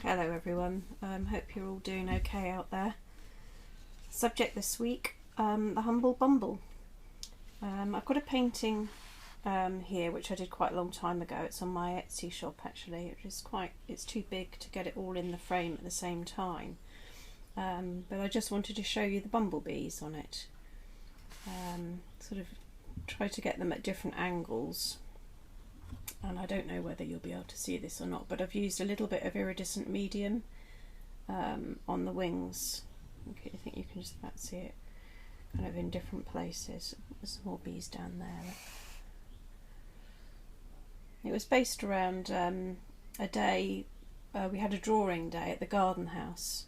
Hello everyone, hope you're all doing okay out there. Subject this week, the Humble Bumble. I've got a painting here which I did quite a long time ago. It's on my Etsy shop actually. It's too big to get it all in the frame at the same time. But I just wanted to show you the bumblebees on it. Sort of try to get them at different angles. And I don't know whether you'll be able to see this or not, but I've used a little bit of iridescent medium on the wings. Okay, I think you can just about see it kind of in different places. There's more bees down there. It was based around a day, we had a drawing day at the garden house,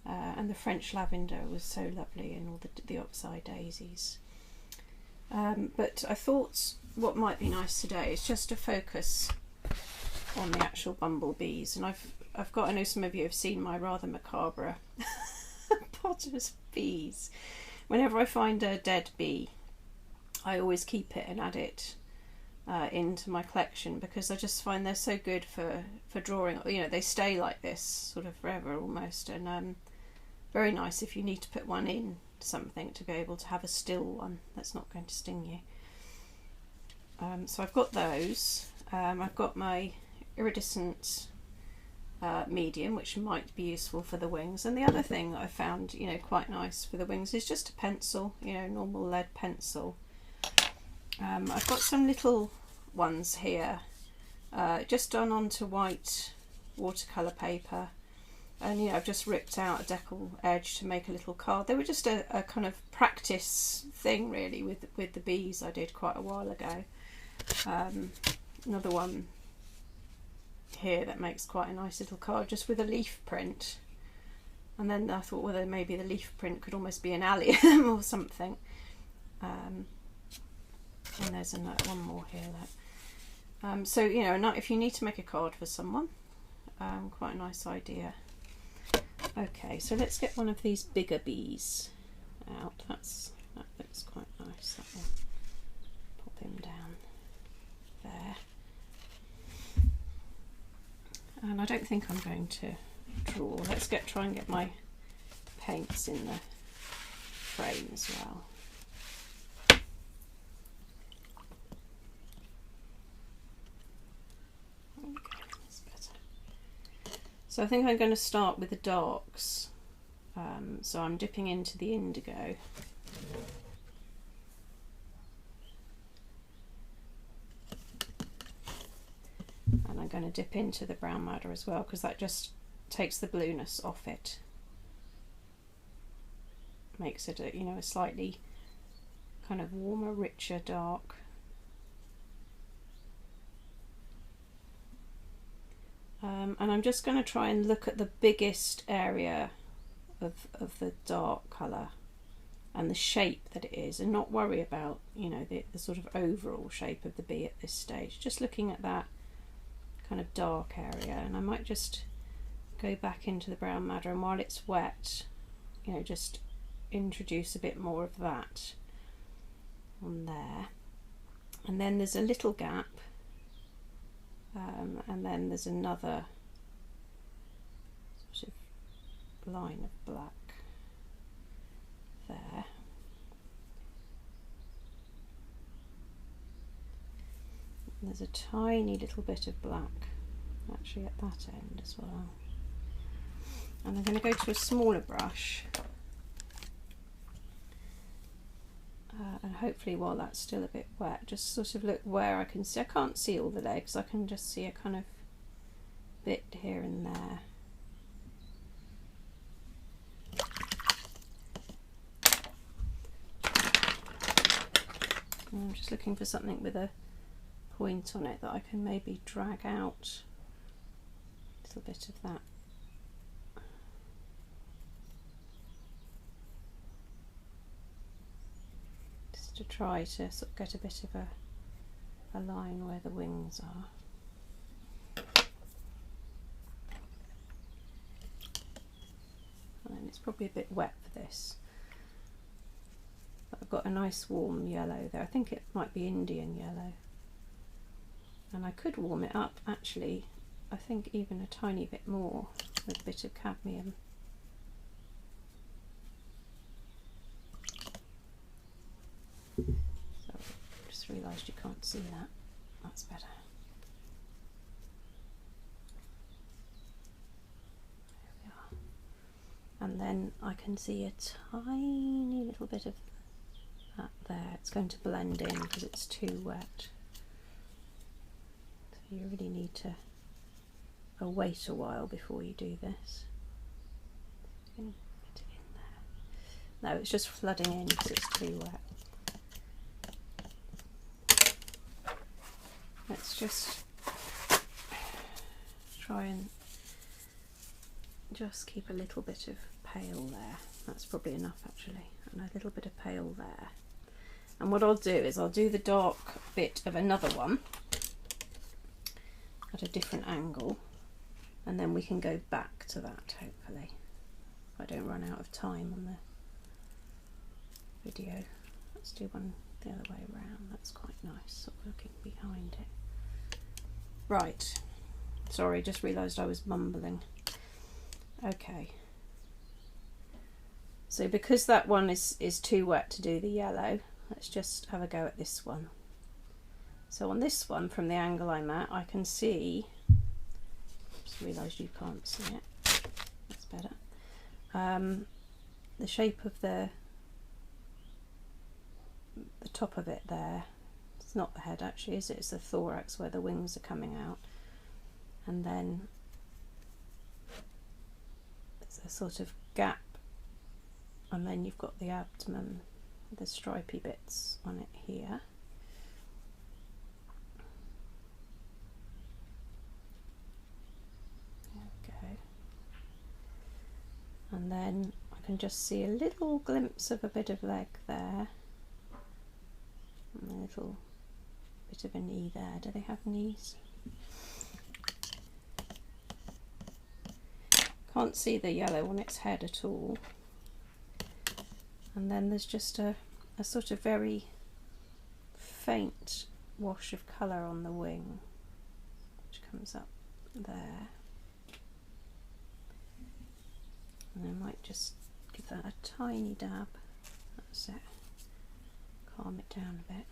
and the French lavender was so lovely and all the oxeye daisies. But I thought what might be nice today is just to focus on the actual bumblebees. And I know some of you have seen my rather macabre potter's bees. Whenever I find a dead bee, I always keep it and add it into my collection, because I just find they're so good for drawing. You know, they stay like this sort of forever almost, and very nice if you need to put one in something to be able to have a still one that's not going to sting you. So I've got those. I've got my iridescent medium, which might be useful for the wings. And the other thing that I found, quite nice for the wings is just a pencil, normal lead pencil. I've got some little ones here, just done onto white watercolour paper. And I've just ripped out a decal edge to make a little card. They were just a kind of practice thing really with the bees I did quite a while ago. Another one here that makes quite a nice little card just with a leaf print. And then I thought, well, maybe the leaf print could almost be an allium or something. And there's one more here. So, if you need to make a card for someone, quite a nice idea. Okay, so let's get one of these bigger bees out. That looks quite nice. That will pop him down there. And I don't think I'm going to draw. Let's try and get my paints in the frame as well. So I think I'm going to start with the darks. So I'm dipping into the indigo. And I'm going to dip into the brown madder as well, because that just takes the blueness off it. Makes it a slightly kind of warmer, richer dark. And I'm just going to try and look at the biggest area of the dark colour and the shape that it is, and not worry about the sort of overall shape of the bee at this stage. Just looking at that kind of dark area, and I might just go back into the brown madder, and while it's wet, just introduce a bit more of that on there. And then there's a little gap. And then there's another sort of line of black there. And there's a tiny little bit of black actually at that end as well. And I'm going to go to a smaller brush. And hopefully while that's still a bit wet, just sort of look where I can see. I can't see all the legs, I can just see a kind of bit here and there. And I'm just looking for something with a point on it that I can maybe drag out a little bit of that. To try to sort of get a bit of a line where the wings are. And it's probably a bit wet for this. But I've got a nice warm yellow there. I think it might be Indian yellow. And I could warm it up actually I think even a tiny bit more with a bit of cadmium. So I just realised you can't see that. That's better. There we are. And then I can see a tiny little bit of that there. It's going to blend in because it's too wet. So you really need to wait a while before you do this. Get it in there. No, it's just flooding in because it's too wet. Let's just try and just keep a little bit of pale there. That's probably enough actually, and a little bit of pale there. And what I'll do is I'll do the dark bit of another one at a different angle, and then we can go back to that hopefully, if I don't run out of time on the video. Let's do one the other way around. That's quite nice, sort of looking behind it. Right, sorry, just realised I was mumbling. Okay, so because that one is too wet to do the yellow, let's just have a go at this one. So on this one, from the angle I'm at, I can see, just realised you can't see it, that's better, the shape of the top of it there. It's not the head actually, is it? It's the thorax where the wings are coming out, and then there's a sort of gap, and then you've got the abdomen, the stripy bits on it here. There we go. And then I can just see a little glimpse of a bit of leg there, and a little bit of a knee there. Do they have knees? Can't see the yellow on its head at all. And then there's just a sort of very faint wash of colour on the wing, which comes up there. And I might just give that a tiny dab. That's it. Calm it down a bit.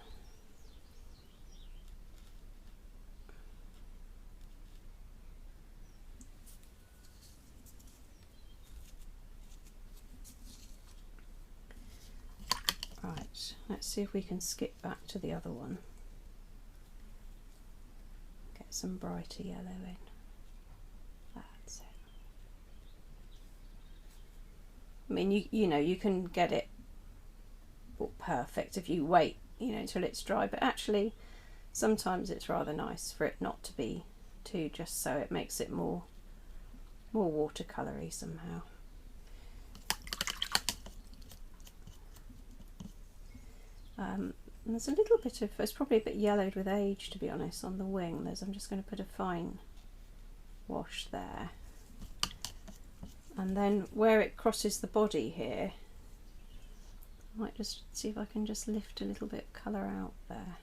Right, let's see if we can skip back to the other one. Get some brighter yellow in. That's it. I mean, you know, you can get it perfect if you wait, you know, till it's dry, but actually sometimes it's rather nice for it not to be too, just so it makes it more watercolory somehow. And there's a little bit of, it's probably a bit yellowed with age to be honest on the wing. I'm just going to put a fine wash there, and then where it crosses the body here, I might just see if I can just lift a little bit of colour out there.